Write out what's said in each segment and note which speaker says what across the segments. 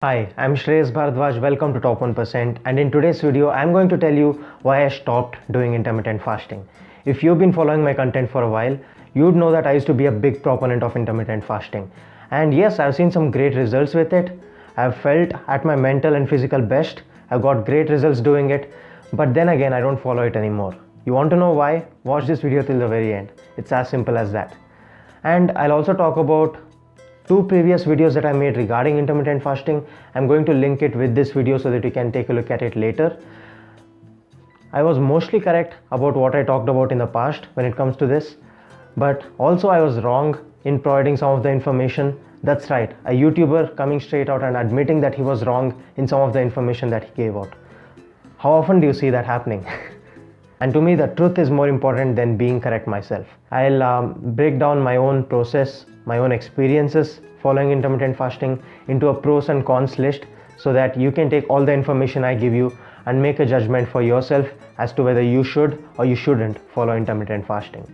Speaker 1: Hi, I'm Shreyas Bharadwaj. Welcome to Top 1%. And in today's video, I'm going to tell you why I stopped doing intermittent fasting. If you've been following my content for a while, you'd know that I used to be a big proponent of intermittent fasting. And yes, I've seen some great results with it. I've felt at my mental and physical best. I've got great results doing it. But then again, I don't follow it anymore. You want to know why? Watch this video till the very end. It's as simple as that. And I'll also talk about two previous videos that I made regarding intermittent fasting. I'm going to link it with this video so that you can take a look at it later. I was mostly correct about what I talked about in the past when it comes to this, but also I was wrong in providing some of the information. That's right, a YouTuber coming straight out and admitting that he was wrong in some of the information that he gave out. How often do you see that happening? And to me, the truth is more important than being correct myself. I'll break down my own process, my own experiences following intermittent fasting into a pros and cons list so that you can take all the information I give you and make a judgment for yourself as to whether you should or you shouldn't follow intermittent fasting.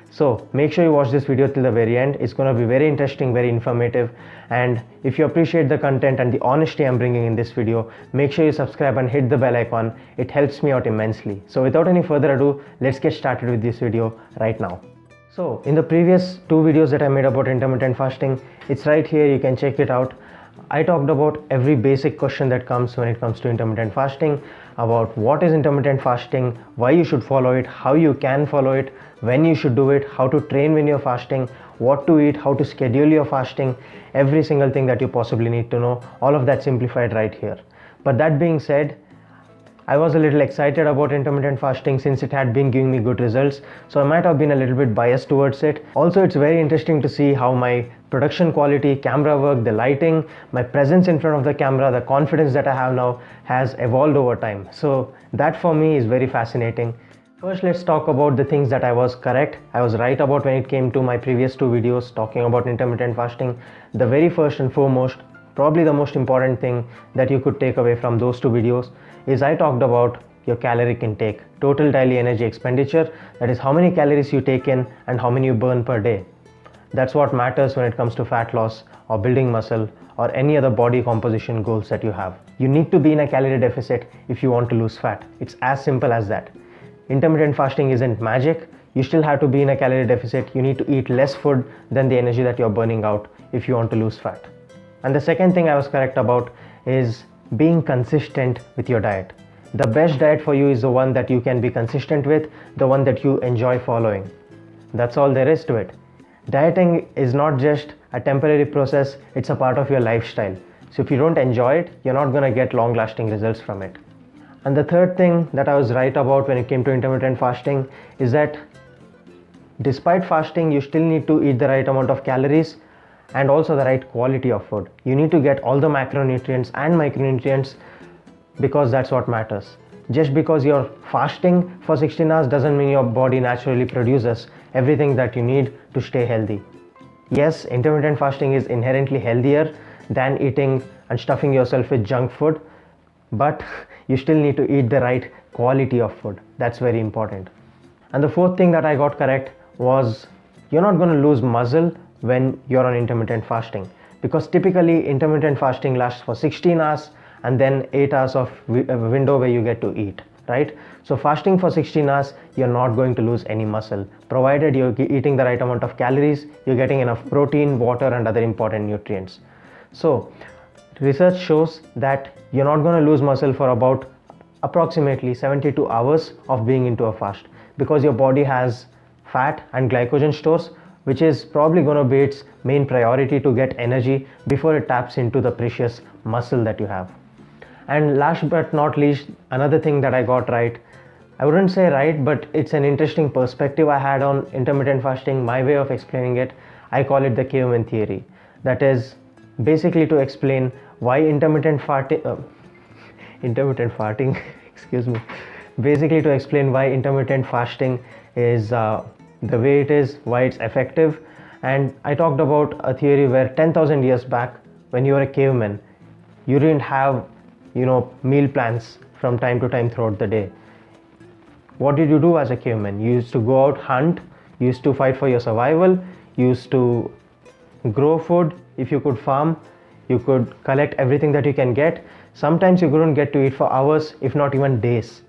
Speaker 1: So make sure you watch this video till the very end. It's going to be very interesting, very informative. And if you appreciate the content and the honesty I'm bringing in this video, make sure you subscribe and hit the bell icon. It helps me out immensely. So without any further ado, let's get started with this video right now. So in the previous two videos that I made about intermittent fasting, it's right here, you can check it out. I talked about every basic question that comes when it comes to intermittent fasting, about what is intermittent fasting, why you should follow it, how you can follow it, when you should do it, how to train when you're fasting, what to eat, how to schedule your fasting, every single thing that you possibly need to know, all of that simplified right here. But that being said, I was a little excited about intermittent fasting since it had been giving me good results, so I might have been a little bit biased towards it. Also, it's very interesting to see how my production quality, camera work, the lighting, my presence in front of the camera, the confidence that I have now has evolved over time. So that for me is very fascinating. First, let's talk about the things that I was correct. I was right about when it came to my previous two videos talking about intermittent fasting. The very first and foremost, probably the most important thing that you could take away from those two videos is I talked about your caloric intake, total daily energy expenditure, that is how many calories you take in and how many you burn per day. That's what matters when it comes to fat loss or building muscle or any other body composition goals that you have. You need to be in a calorie deficit if you want to lose fat. It's as simple as that. Intermittent fasting isn't magic. You still have to be in a calorie deficit. You need to eat less food than the energy that you're burning out if you want to lose fat. And the second thing I was correct about is being consistent with your diet. The best diet for you is the one that you can be consistent with, the one that you enjoy following. That's all there is to it. Dieting is not just a temporary process, it's a part of your lifestyle. So if you don't enjoy it, you're not going to get long-lasting results from it. And the third thing that I was right about when it came to intermittent fasting is that despite fasting, you still need to eat the right amount of calories and also the right quality of food. You need to get all the macronutrients and micronutrients because that's what matters. Just because you're fasting for 16 hours doesn't mean your body naturally produces everything that you need to stay healthy. Yes, intermittent fasting is inherently healthier than eating and stuffing yourself with junk food, but you still need to eat the right quality of food. That's very important. And the fourth thing that I got correct was you're not going to lose muscle when you're on intermittent fasting, because typically intermittent fasting lasts for 16 hours and then 8 hours of window where you get to eat, right? So fasting for 16 hours, you're not going to lose any muscle provided you're eating the right amount of calories, you're getting enough protein, water and other important nutrients. So research shows that you're not going to lose muscle for about approximately 72 hours of being into a fast, because your body has fat and glycogen stores, which is probably going to be its main priority to get energy before it taps into the precious muscle that you have. And last but not least, another thing that I got right, I wouldn't say right, but it's an interesting perspective I had on intermittent fasting, my way of explaining it. I call it the caveman theory. That is basically to explain why intermittent farting, excuse me, basically to explain why intermittent fasting is the way it is, why it's effective. And I talked about a theory where 10,000 years back, when you were a caveman, you didn't have, meal plans from time to time throughout the day. What did you do as a caveman? You used to go out, hunt, you used to fight for your survival, you used to grow food if you could farm, You could collect everything that you can get. Sometimes you couldn't get to eat for hours, if not even days.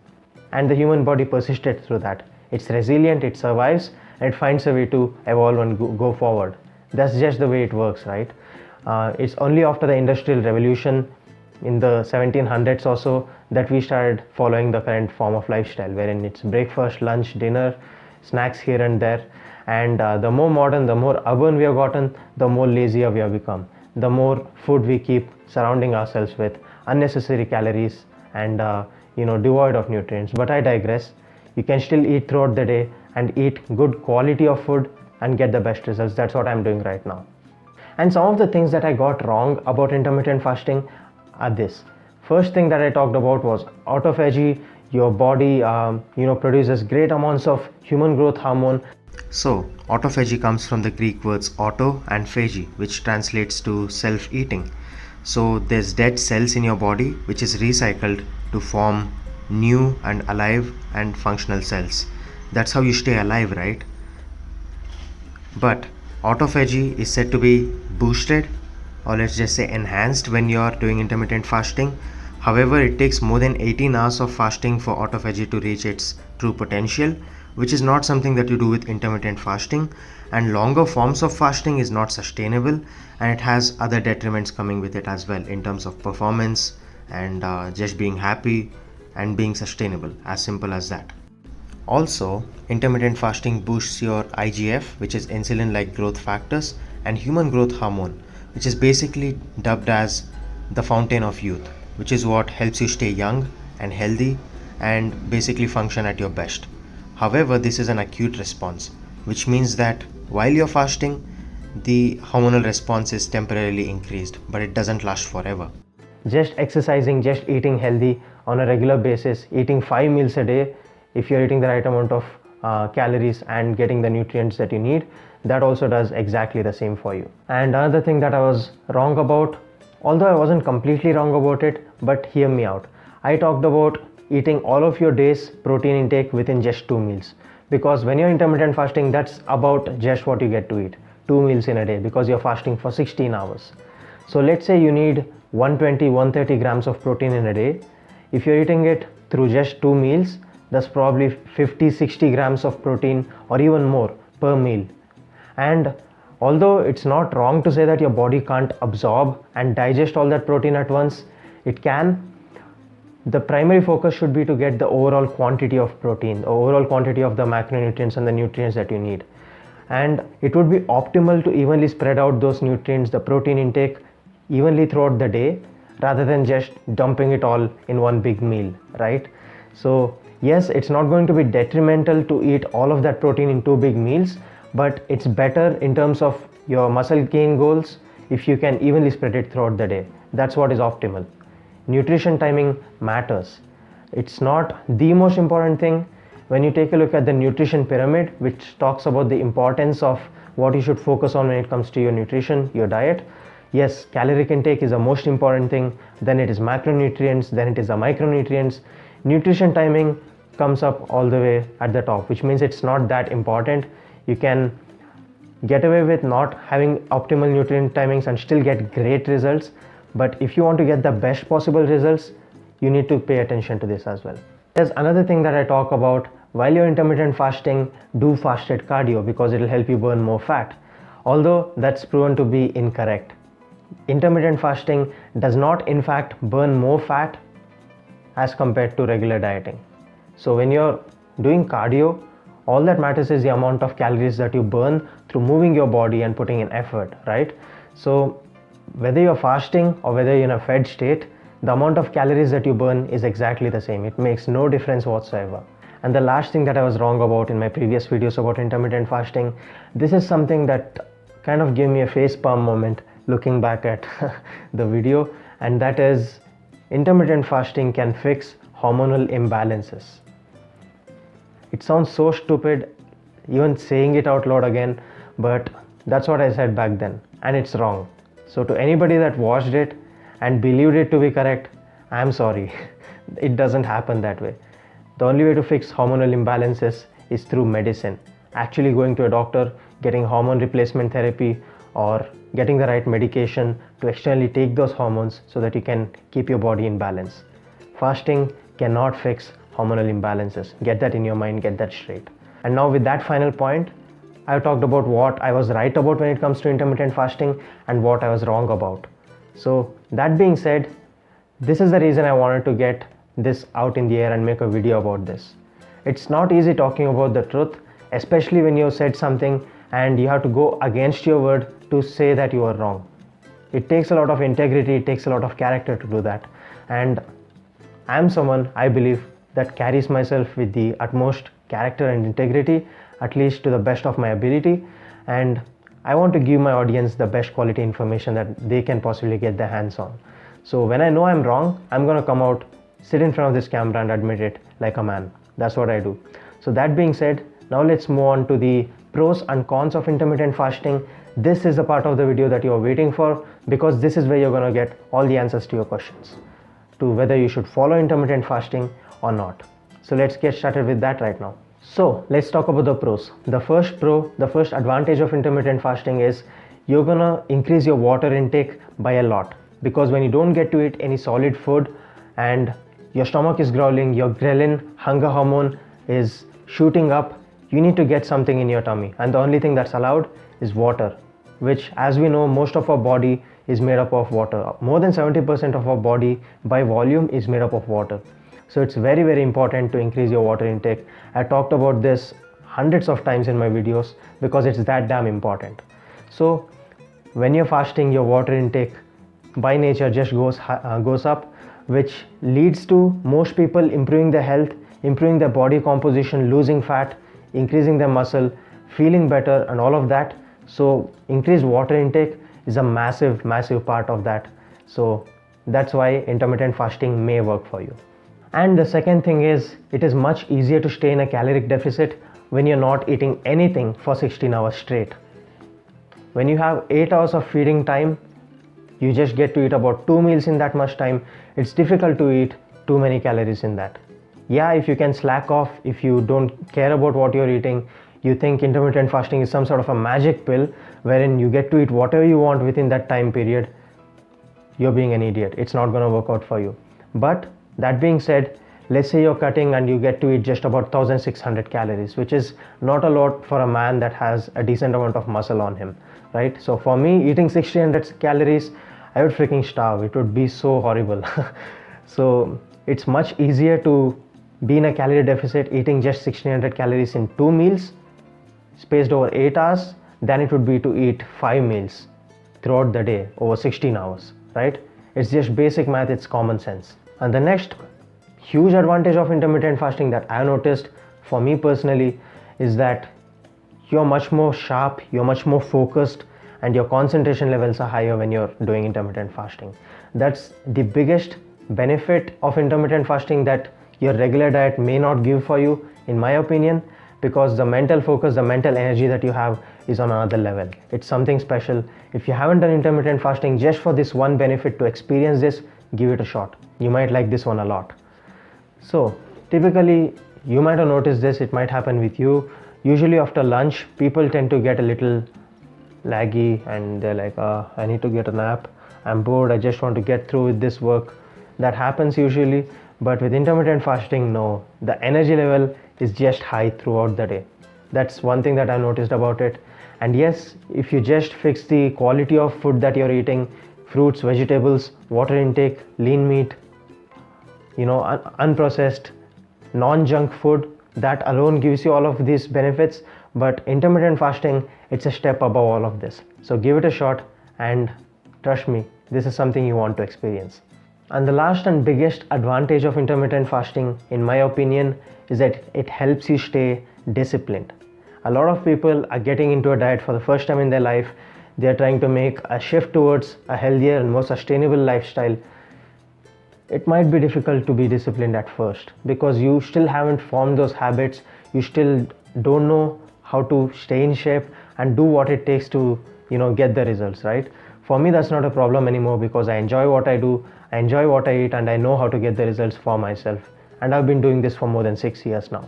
Speaker 1: And the human body persisted through that. It's resilient, it survives, and it finds a way to evolve and go forward. That's just the way it works, right? It's only after the Industrial Revolution in the 1700s or so that we started following the current form of lifestyle, wherein it's breakfast, lunch, dinner, snacks here and there. And the more modern, the more urban we have gotten, the more lazier we have become. The more food we keep surrounding ourselves with, unnecessary calories and devoid of nutrients. But I digress. You can still eat throughout the day and eat good quality of food and get the best results. That's what I'm doing right now. And some of the things that I got wrong about intermittent fasting are this. First thing that I talked about was autophagy. Your body produces great amounts of human growth hormone. So autophagy comes from the Greek words auto and phagy, which translates to self-eating. So there's dead cells in your body which is recycled to form new and alive and functional cells. That's how you stay alive, right? But autophagy is said to be boosted, or let's just say enhanced, when you're doing intermittent fasting. However, it takes more than 18 hours of fasting for autophagy to reach its true potential, which is not something that you do with intermittent fasting. And longer forms of fasting is not sustainable, and it has other detriments coming with it as well in terms of performance and just being happy and being sustainable. As simple as that. Also, intermittent fasting boosts your IGF, which is insulin like growth factors, and human growth hormone, which is basically dubbed as the fountain of youth, which is what helps you stay young and healthy and basically function at your best. However, this is an acute response, which means that while you're fasting, the hormonal response is temporarily increased, but it doesn't last forever. Just exercising, just eating healthy on a regular basis, eating 5 meals a day, if you're eating the right amount of calories and getting the nutrients that you need, that also does exactly the same for you. And another thing that I was wrong about, although I wasn't completely wrong about it, but hear me out. I talked about eating all of your day's protein intake within just 2 meals. Because when you're intermittent fasting, that's about just what you get to eat, 2 meals in a day, because you're fasting for 16 hours. So let's say you need 120-130 grams of protein in a day. If you're eating it through just 2 meals, that's probably 50-60 grams of protein or even more per meal. And although it's not wrong to say that your body can't absorb and digest all that protein at once, it can. The primary focus should be to get the overall quantity of protein, the overall quantity of the macronutrients and the nutrients that you need. And it would be optimal to evenly spread out those nutrients, the protein intake, evenly throughout the day, rather than just dumping it all in one big meal, right? So yes, it's not going to be detrimental to eat all of that protein in 2 big meals, but it's better in terms of your muscle gain goals if you can evenly spread it throughout the day. That's what is optimal. Nutrition timing matters. It's not the most important thing. When you take a look at the nutrition pyramid, which talks about the importance of what you should focus on when it comes to your nutrition, your diet, yes, caloric intake is the most important thing, then it is macronutrients, then it is the micronutrients. Nutrition timing comes up all the way at the top, which means it's not that important. You can get away with not having optimal nutrient timings and still get great results. But if you want to get the best possible results, you need to pay attention to this as well. There's another thing that I talk about. While you're intermittent fasting, do fasted cardio because it will help you burn more fat. Although that's proven to be incorrect. Intermittent fasting does not in fact burn more fat as compared to regular dieting. So when you're doing cardio, all that matters is the amount of calories that you burn through moving your body and putting in effort, right? So whether you're fasting or whether you're in a fed state, the amount of calories that you burn is exactly the same. It makes no difference whatsoever. And the last thing that I was wrong about in my previous videos about intermittent fasting, this is something that kind of gave me a facepalm moment looking back at the video, and that is intermittent fasting can fix hormonal imbalances. It sounds so stupid even saying it out loud again, but that's what I said back then, and it's wrong. So to anybody that watched it and believed it to be correct, I'm sorry. It doesn't happen that way. The only way to fix hormonal imbalances is through medicine, actually going to a doctor, getting hormone replacement therapy, or getting the right medication to externally take those hormones so that you can keep your body in balance. Fasting cannot fix hormonal imbalances. Get that in your mind, get that straight. And now with that final point, I've talked about what I was right about when it comes to intermittent fasting and what I was wrong about. So that being said, this is the reason I wanted to get this out in the air and make a video about this. It's not easy talking about the truth, especially when you said something and you have to go against your word to say that you are wrong. It takes a lot of integrity, it takes a lot of character to do that. And I'm someone, I believe, that carries myself with the utmost character and integrity, at least to the best of my ability. And I want to give my audience the best quality information that they can possibly get their hands on. So when I know I'm wrong, I'm going to come out, sit in front of this camera and admit it like a man. That's what I do. So that being said, now let's move on to the pros and cons of intermittent fasting. This is the part of the video that you're waiting for, because this is where you're going to get all the answers to your questions, to whether you should follow intermittent fasting or not. So let's get started with that right now. So let's talk about the pros. The first advantage of intermittent fasting is you're gonna increase your water intake by a lot, because when you don't get to eat any solid food and your stomach is growling, your ghrelin, hunger hormone, is shooting up, you need to get something in your tummy, and the only thing that's allowed is water, which, as we know, most of our body is made up of water. More than 70% of our body by volume is made up of water. So it's very, very important to increase your water intake. I talked about this hundreds of times in my videos because it's that damn important. So when you're fasting, your water intake by nature just goes up, which leads to most people improving their health, improving their body composition, losing fat, increasing their muscle, feeling better, and all of that. So increased water intake is a massive part of that. So that's why intermittent fasting may work for you. And the second thing is, it is much easier to stay in a caloric deficit when you're not eating anything for 16 hours straight. When you have 8 hours of feeding time, you just get to eat about 2 meals in that much time. It's difficult to eat too many calories in that. Yeah, if you can slack off, if you don't care about what you're eating, you think intermittent fasting is some sort of a magic pill wherein you get to eat whatever you want within that time period, you're being an idiot. It's not going to work out for you. But that being said, let's say you're cutting and you get to eat just about 1600 calories, which is not a lot for a man that has a decent amount of muscle on him, right? So for me, eating 1600 calories, I would freaking starve. It would be so horrible. So it's much easier to be in a calorie deficit eating just 1600 calories in 2 meals spaced over 8 hours than it would be to eat 5 meals throughout the day over 16 hours, right? It's just basic math, it's common sense. And the next huge advantage of intermittent fasting that I noticed for me personally is that you're much more sharp, you're much more focused, and your concentration levels are higher when you're doing intermittent fasting. That's the biggest benefit of intermittent fasting that your regular diet may not give for you, in my opinion, because the mental focus, the mental energy that you have is on another level. It's something special. If you haven't done intermittent fasting just for this one benefit, to experience this, give it a shot. You might like this one a lot. So typically, you might have noticed this, it might happen with you. Usually after lunch, people tend to get a little laggy and they're like, I need to get a nap, I'm bored, I just want to get through with this work. That happens usually. But with intermittent fasting, no, the energy level is just high throughout the day. That's one thing that I noticed about it. And yes, if you just fix the quality of food that you're eating, fruits, vegetables, water intake, lean meat, unprocessed, non-junk food, that alone gives you all of these benefits. But intermittent fasting, it's a step above all of this. So give it a shot, and trust me, this is something you want to experience. And the last and biggest advantage of intermittent fasting, in my opinion, is that it helps you stay disciplined. A lot of people are getting into a diet for the first time in their life. They are trying to make a shift towards a healthier and more sustainable lifestyle. It might be difficult to be disciplined at first because you still haven't formed those habits. You still don't know how to stay in shape and do what it takes to, get the results, right? For me, that's not a problem anymore because I enjoy what I do, I enjoy what I eat, and I know how to get the results for myself. And I've been doing this for more than 6 years now.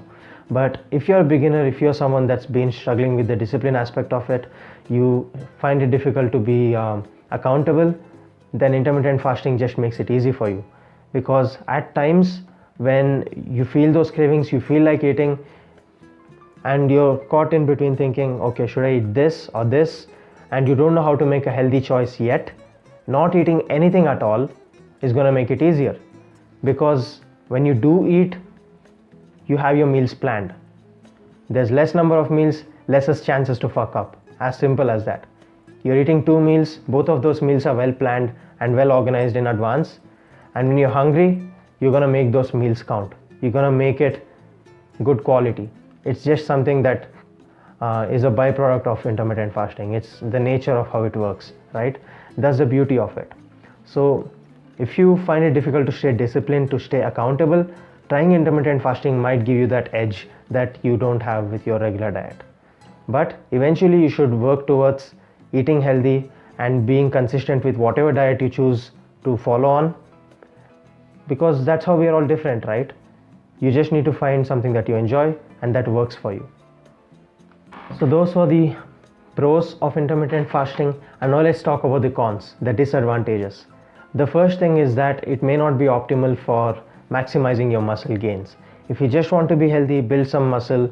Speaker 1: But if you're a beginner, if you're someone that's been struggling with the discipline aspect of it, you find it difficult to be accountable, then intermittent fasting just makes it easy for you. Because at times when you feel those cravings, you feel like eating, and you're caught in between thinking, okay, should I eat this or this, and you don't know how to make a healthy choice yet, not eating anything at all is going to make it easier. Because when you do eat, you have your meals planned. There's less number of meals, lesser chances to fuck up. As simple as that. You're eating 2 meals, both of those meals are well planned and well organized in advance. And when you're hungry, you're gonna make those meals count. You're gonna make it good quality. It's just something that is a byproduct of intermittent fasting. It's the nature of how it works, right? That's the beauty of it. So if you find it difficult to stay disciplined, to stay accountable, trying intermittent fasting might give you that edge that you don't have with your regular diet. But eventually you should work towards eating healthy and being consistent with whatever diet you choose to follow on, because that's how we are all different, right? You just need to find something that you enjoy and that works for you. So those were the pros of intermittent fasting, and now let's talk about the cons, the disadvantages. The first thing is that it may not be optimal for maximizing your muscle gains. If you just want to be healthy, build some muscle,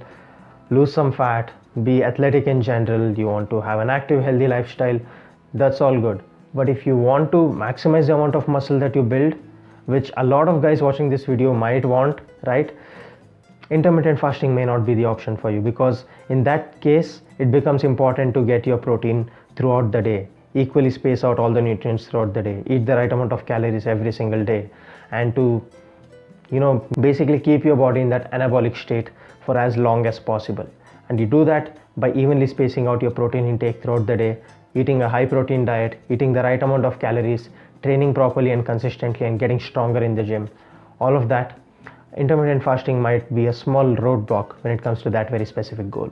Speaker 1: lose some fat, be athletic in general, you want to have an active, healthy lifestyle, that's all good. But if you want to maximize the amount of muscle that you build, which a lot of guys watching this video might want, right? Intermittent fasting may not be the option for you, because in that case, it becomes important to get your protein throughout the day, equally space out all the nutrients throughout the day, eat the right amount of calories every single day, and to basically keep your body in that anabolic state for as long as possible. And you do that by evenly spacing out your protein intake throughout the day, eating a high protein diet, eating the right amount of calories, training properly and consistently, and getting stronger in the gym. All of that, intermittent fasting might be a small roadblock when it comes to that very specific goal.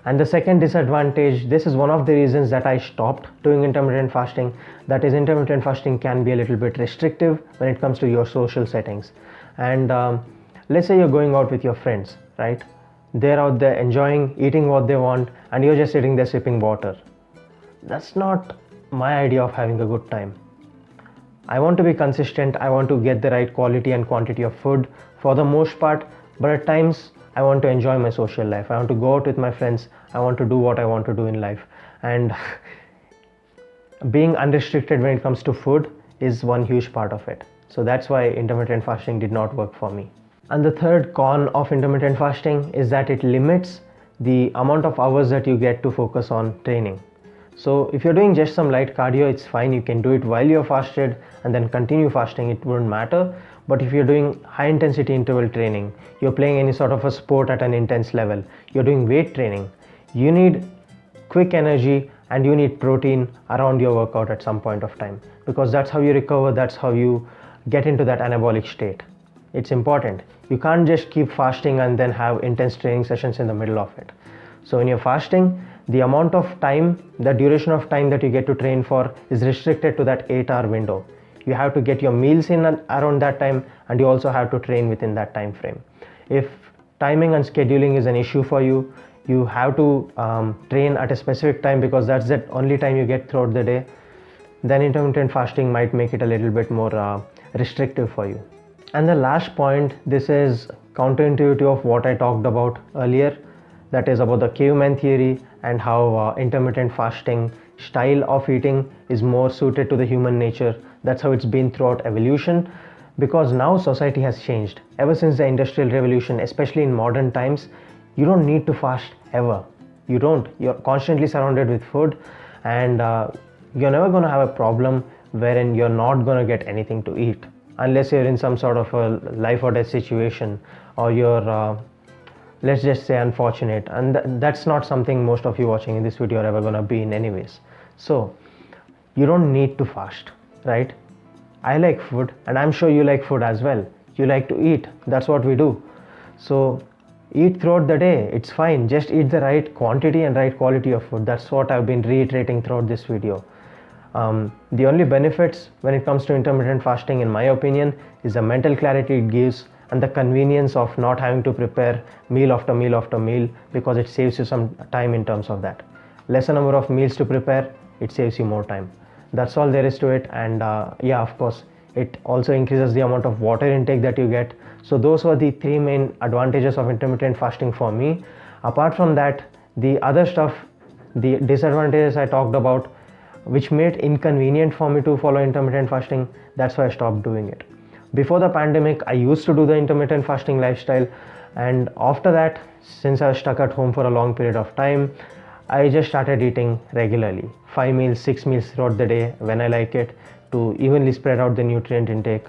Speaker 1: And the second disadvantage, this is one of the reasons that I stopped doing intermittent fasting, that is, intermittent fasting can be a little bit restrictive when it comes to your social settings. And let's say you're going out with your friends, right? They're out there enjoying, eating what they want, and you're just sitting there sipping water. That's not my idea of having a good time. I want to be consistent, I want to get the right quality and quantity of food for the most part, but at times I want to enjoy my social life. I want to go out with my friends, I want to do what I want to do in life. And being unrestricted when it comes to food is one huge part of it. So that's why intermittent fasting did not work for me. And the third con of intermittent fasting is that it limits the amount of hours that you get to focus on training. So if you're doing just some light cardio, it's fine, you can do it while you're fasted and then continue fasting, it wouldn't matter. But if you're doing high intensity interval training, you're playing any sort of a sport at an intense level, you're doing weight training, you need quick energy and you need protein around your workout at some point of time, because that's how you recover, that's how you get into that anabolic state. It's important. You can't just keep fasting and then have intense training sessions in the middle of it. So when you're fasting, the amount of time, the duration of time that you get to train for is restricted to that 8-hour window. You have to get your meals in around that time, and you also have to train within that time frame. If timing and scheduling is an issue for you, you have to train at a specific time because that's the only time you get throughout the day, then intermittent fasting might make it a little bit more restrictive for you. And the last point, this is counterintuitive of what I talked about earlier, that is about the caveman theory and how intermittent fasting style of eating is more suited to the human nature. That's how it's been throughout evolution, because now society has changed. Ever since the Industrial Revolution, especially in modern times, you don't need to fast ever. You don't. You're constantly surrounded with food, and you're never going to have a problem wherein you're not going to get anything to eat, unless you're in some sort of a life or death situation, or you're let's just say unfortunate, and that's not something most of you watching in this video are ever going to be in anyways. So you don't need to fast, right? I like food, and I'm sure you like food as well. You like to eat, that's what we do. So eat throughout the day, it's fine. Just eat the right quantity and right quality of food. That's what I've been reiterating throughout this video. The only benefits when it comes to intermittent fasting, in my opinion, is the mental clarity it gives and the convenience of not having to prepare meal after meal after meal, because it saves you some time in terms of that. Lesser number of meals to prepare, it saves you more time. That's all there is to it. And yeah, of course, it also increases the amount of water intake that you get. So those were the three main advantages of intermittent fasting for me. Apart from that, the other stuff, the disadvantages I talked about, which made it inconvenient for me to follow intermittent fasting, that's why I stopped doing it. Before the pandemic, I used to do the intermittent fasting lifestyle, and after that, since I was stuck at home for a long period of time, I just started eating regularly, 5 meals, 6 meals throughout the day when I like it, to evenly spread out the nutrient intake.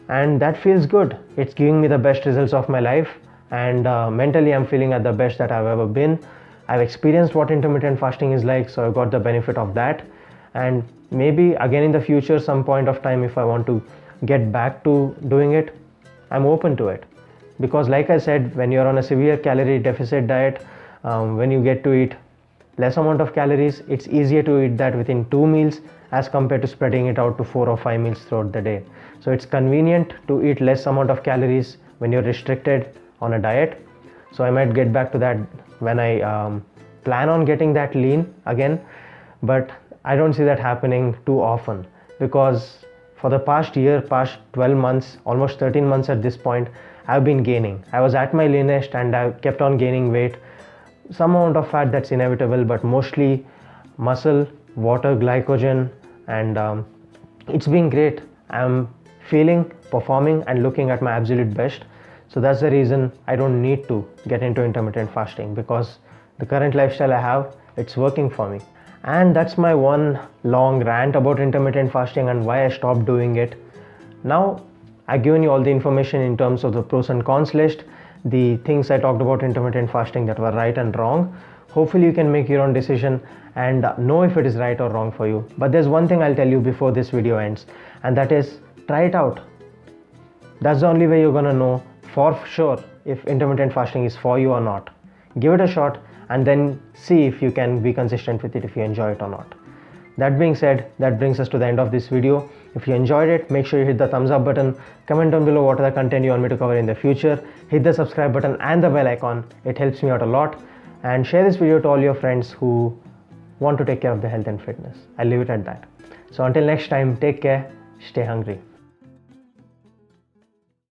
Speaker 1: And that feels good. It's giving me the best results of my life, and mentally I'm feeling at the best that I've ever been. I've experienced what intermittent fasting is like, so I got the benefit of that. And maybe again in the future, some point of time, if I want to get back to doing it, I'm open to it. Because like I said, when you're on a severe calorie deficit diet, when you get to eat less amount of calories, it's easier to eat that within 2 meals as compared to spreading it out to 4 or 5 meals throughout the day. So it's convenient to eat less amount of calories when you're restricted on a diet. So I might get back to that when I plan on getting that lean again, but I don't see that happening too often, because for the past year, past 12 months, almost 13 months at this point, I've been gaining. I was at my leanest and I kept on gaining weight. Some amount of fat, that's inevitable, but mostly muscle, water, glycogen, and it's been great. I'm feeling, performing, and looking at my absolute best. So that's the reason I don't need to get into intermittent fasting, because the current lifestyle I have, it's working for me. And that's my one long rant about intermittent fasting and why I stopped doing it. Now I've given you all the information in terms of the pros and cons list, the things I talked about intermittent fasting that were right and wrong. Hopefully you can make your own decision and know if it is right or wrong for you. But there's one thing I'll tell you before this video ends, and that is, try it out. That's the only way you're gonna know for sure if intermittent fasting is for you or not. Give it a shot and then see if you can be consistent with it, if you enjoy it or not. That being said, that brings us to the end of this video. If you enjoyed it, make sure you hit the thumbs up button, comment down below what other content you want me to cover in the future, hit the subscribe button and the bell icon. It helps me out a lot. And share this video to all your friends who want to take care of their health and fitness. I'll leave it at that. So until next time, take care, stay hungry.